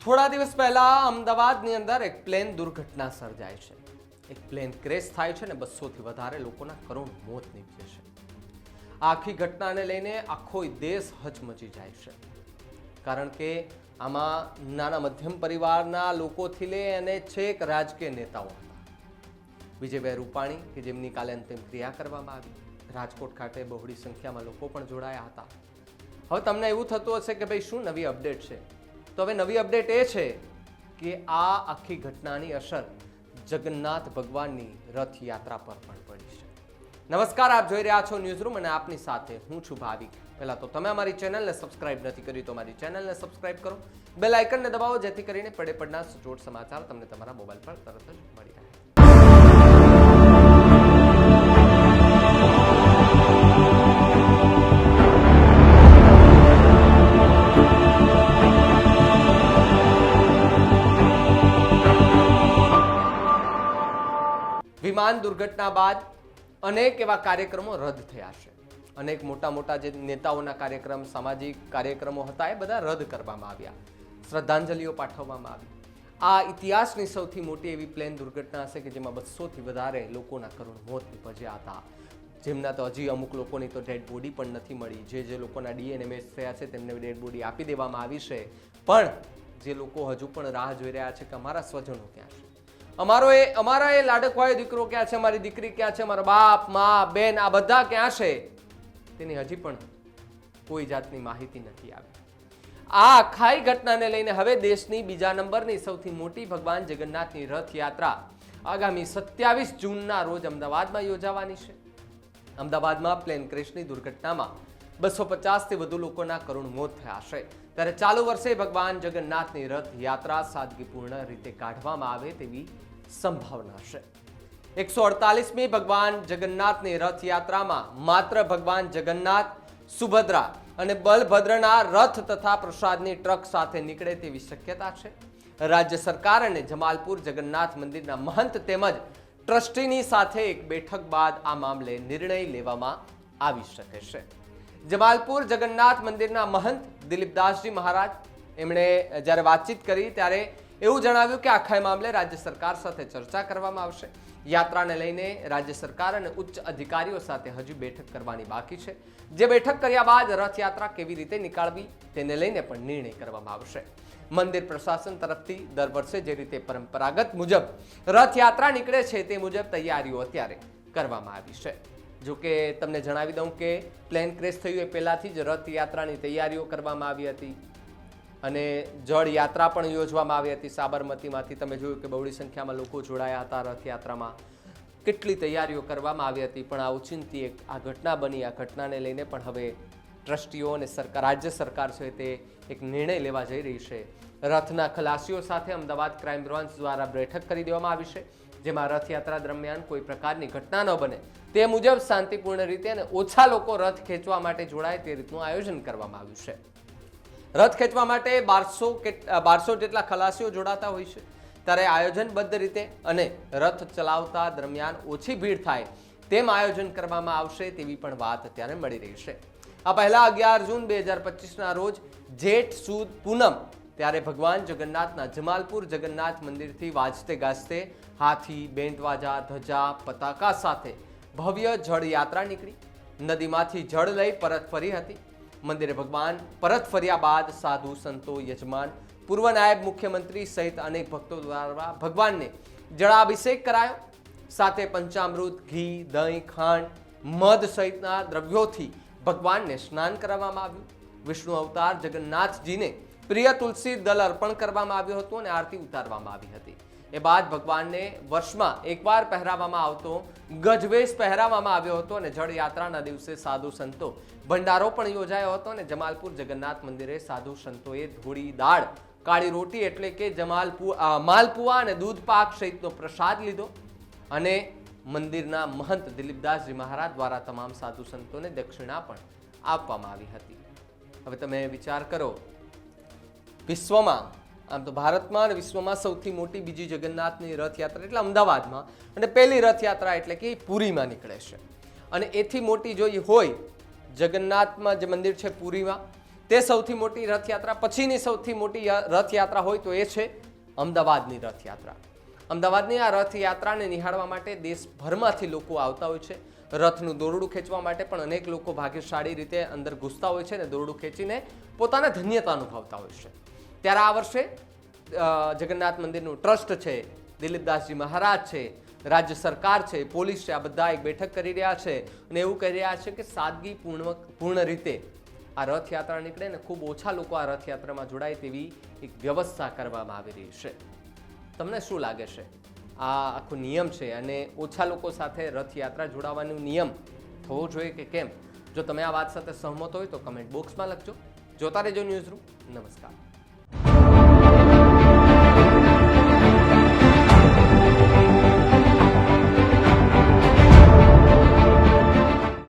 થોડા દિવસ પહેલા અમદાવાદની અંદર એક પ્લેન દુર્ઘટના સર્જાય છે. એક પ્લેન ક્રેશ થાય છે ને 200 થી વધારે લોકોના કરુણ મોત નીપજે છે. આ આખી ઘટનાને લઈને આખો દેશ હચમચી જાય છે, કારણ કે આમાં નાના મધ્યમ પરિવારના લોકોથી લે અને છેક રાજકીય નેતાઓ હતા. વિજયભાઈ રૂપાણી કે જેમની કાલે અંતિમ ક્રિયા કરવામાં આવી, રાજકોટ ખાતે બહોળી સંખ્યામાં લોકો પણ જોડાયા હતા. હવે તમને એવું થતું હશે કે ભાઈ શું નવી અપડેટ છે? તો હવે નવી અપડેટ એ છે કે આ આખી ઘટનાની અસર જગન્નાથ ભગવાનની રથયાત્રા પર પણ પડી છે. નમસ્કાર, આપ જોઈ રહ્યા છો ન્યૂઝ રૂમ અને આપની સાથે હું છું ભાવિક. પહેલા તો તમે અમારી ચેનલને સબસ્ક્રાઇબ નથી કરી તો અમારી ચેનલને સબસ્ક્રાઇબ કરો, બેલ આઇકનને દબાવો જેથી કરીને પડે પડના સચોટ સમાચાર તમને તમારા મોબાઈલ પર તરત જ મળી રહે. વિમાન દુર્ઘટના બાદ અનેક એવા કાર્યક્રમો રદ થયા છે. અનેક મોટા મોટા જે નેતાઓના કાર્યક્રમ, સામાજિક કાર્યક્રમો હતા એ બધા રદ કરવામાં આવ્યા, શ્રદ્ધાંજલિઓ પાઠવવામાં આવી. આ ઇતિહાસની સૌથી મોટી એવી પ્લેન દુર્ઘટના હશે કે જેમાં 200 થી વધારે લોકોના કરુણ મોત નીપજ્યા હતા, જેમના તો હજી અમુક લોકોની તો ડેડ બોડી પણ નથી મળી. જે લોકોના ડીએનએ મેચ થયા છે તેમને ડેડ બોડી આપી દેવામાં આવી છે, પણ જે લોકો હજુ પણ રાહ જોઈ રહ્યા છે કે અમારા સ્વજનો ક્યાં છે, અમારા એ લાડકવાયો દીકરો ક્યાં છે, અમારી દીકરી ક્યાં છે, અમારા બાપ, મા, બેન આ બધા ક્યાં છે, તેની હજી પણ કોઈ જાતની માહિતી નથી આવી. આ આખી ઘટનાને લઈને હવે દેશની બીજા નંબરની સૌથી મોટી ભગવાન જગન્નાથની રથયાત્રા આગામી 27 જૂનના રોજ અમદાવાદમાં યોજાવાની છે. અમદાવાદમાં પ્લેન ક્રેશની દુર્ઘટનામાં 250 થી વધુ લોકોના કરુણ મોત થયા છે. ત્યારે ચાલુ વર્ષે ભગવાન જગન્નાથની રથયાત્રા સાદગીપૂર્ણ રીતે કાઢવામાં આવે તેવી સંભાવના છે. 148મી ભગવાન જગન્નાથની રથયાત્રામાં માત્ર ભગવાન જગન્નાથ, સુભદ્રા અને બલભદ્રના રથ તથા પ્રસાદની ટ્રક સાથે નીકળે તેવી શક્યતા છે. રાજ્ય સરકાર અને જમાલપુર જગન્નાથ મંદિરના મહંત તેમજ ટ્રસ્ટીની સાથે એક બેઠક બાદ આ મામલે નિર્ણય લેવામાં આવી શકે છે. જમાલપુર જગન્નાથ મંદિરના મહંત દિલીપદાસજી મહારાજ એમણે જ્યારે વાતચીત કરી ત્યારે એવું જણાવ્યું કે આખા મામલે રાજ્ય સરકાર સાથે ચર્ચા કરવામાં આવશે. યાત્રાને લઈને રાજ્ય સરકાર અને ઉચ્ચ અધિકારીઓ સાથે હજુ બેઠક કરવાની બાકી છે. જે બેઠક કર્યા બાદ રથયાત્રા કેવી રીતે નીકાળવી તેને લઈને પણ નિર્ણય કરવામાં આવશે. મંદિર પ્રશાસન તરફથી દર વર્ષે જે રીતે પરંપરાગત મુજબ રથયાત્રા નીકળે છે તે મુજબ તૈયારીઓ અત્યારે કરવામાં આવી છે. જો કે તમને જણાવી દઉં કે પ્લેન ક્રેશ થયું એ પહેલાથી જ રથયાત્રાની તૈયારીઓ કરવામાં આવી હતી અને જળ યાત્રા પણ યોજવામાં આવી હતી. સાબરમતીમાંથી તમે જોયું કે બહોળી સંખ્યામાં લોકો જોડાયા હતા રથયાત્રામાં. કેટલી તૈયારીઓ કરવામાં આવી હતી, પણ આ ઓચિંતી આ ઘટના બની. આ ઘટનાને લઈને પણ હવે ટ્રસ્ટીઓ અને રાજ્ય સરકાર છે તે એક નિર્ણય લેવા જઈ રહી છે. રથના ખલાસીઓ સાથે અમદાવાદ ક્રાઇમ બ્રાન્ચ દ્વારા બેઠક કરી દેવામાં આવી છે, જેમાં રથયાત્રા દરમિયાન કોઈ પ્રકારની ઘટના ન બને તે મુજબ શાંતિપૂર્ણ રીતે અને ઓછા લોકો રથ ખેંચવા માટે જોડાય તે રીતનું આયોજન કરવામાં આવ્યું છે. રથ ખેંચવા માટે 1200 જેટલા ખલાસીઓ જોડાતા હોય છે. ત્યારે આયોજનબદ્ધ રીતે અને રથ ચલાવતા દરમિયાન ઓછી ભીડ થાય તેમ આયોજન કરવામાં આવશે તેવી પણ વાત અત્યારે મળી રહી છે. આ પહેલા 11 જૂન 2025ના રોજ જેઠ સુદ પૂનમ ત્યારે ભગવાન જગન્નાથના જમાલપુર જગન્નાથ મંદિરથી વાજતે ગાજતે હાથી, બેન્ડવાજા, ધજા, પતાકા સાથે ભવ્ય જળ યાત્રા નીકળી નદીમાંથી જળ લઈ પરત ફરી હતી. મંદિરે ભગવાન પરત ફર્યા બાદ સાધુ, સંતો, યજમાન, પૂર્વ નાયબ મુખ્યમંત્રી સહિત અનેક ભક્તો દ્વારા ભગવાનને જળાભિષેક કરાયો. સાથે પંચામૃત, ઘી, દહીં, ખાંડ, મધ સહિતના દ્રવ્યોથી ભગવાનને સ્નાન કરાવવામાં આવ્યું. વિષ્ણુ અવતાર જગન્નાથજીને પ્રિય તુલસી દલ અર્પણ કરવામાં આવ્યું હતું અને આરતી ઉતારવામાં આવી હતી. એ બાદ ભગવાનને વર્ષમાં એકવાર પહેરાવવામાં આવતો ગજવેશ પહેરાવવામાં આવ્યો હતો અને જળયાત્રાના દિવસે સાધુ સંતો ભંડારો પણ યોજાયો હતો અને જમાલપુર જગન્નાથ મંદિરે સાધુ સંતોએ ધોળી દાળ, કાળી રોટી એટલે કે માલપુઆ અને દૂધ પાક સહિતનો પ્રસાદ લીધો અને મંદિરના મહંત દિલીપદાસજી મહારાજ દ્વારા તમામ સાધુ સંતોને દક્ષિણા પણ આપવામાં આવી હતી. હવે તમે વિચાર કરો, વિશ્વમાં આમ તો ભારતમાં અને વિશ્વમાં સૌથી મોટી બીજી જગન્નાથની રથયાત્રા એટલે અમદાવાદમાં અને પહેલી રથયાત્રા એટલે કે પુરીમાં નીકળે છે. અને એથી મોટી જો હોય જગન્નાથમાં જે મંદિર છે પુરીમાં, તે સૌથી મોટી રથયાત્રા. પછીની સૌથી મોટી રથયાત્રા હોય તો એ છે અમદાવાદની રથયાત્રા. અમદાવાદની આ રથયાત્રાને નિહાળવા માટે દેશભરમાંથી લોકો આવતા હોય છે. રથનું દોરડું ખેંચવા માટે પણ અનેક લોકો ભાગ્યશાળી રીતે અંદર ઘૂસતા હોય છે અને દોરડું ખેંચીને પોતાના ધન્યતા અનુભવતા હોય છે. ત્યારે આ વર્ષે જગન્નાથ મંદિરનું ટ્રસ્ટ છે, દિલીપદાસજી મહારાજ છે, રાજ્ય સરકાર છે, પોલીસ છે, આ બધા એક બેઠક કરી રહ્યા છે અને એવું કહી રહ્યા છે કે સાદગીપૂર્ણ રીતે આ રથયાત્રા નીકળે ને ખૂબ ઓછા લોકો આ રથયાત્રામાં જોડાય તેવી એક વ્યવસ્થા કરવામાં આવી રહી છે. તમને શું લાગે છે? આ આખો નિયમ છે અને ઓછા લોકો સાથે રથયાત્રા જોડાવાનો નિયમ થવો જોઈએ કે કેમ? જો તમે આ વાત સાથે સહમત હોય તો કમેન્ટ બોક્સમાં લખજો. જોતા રહેજો ન્યૂઝરૂમ. નમસ્કાર.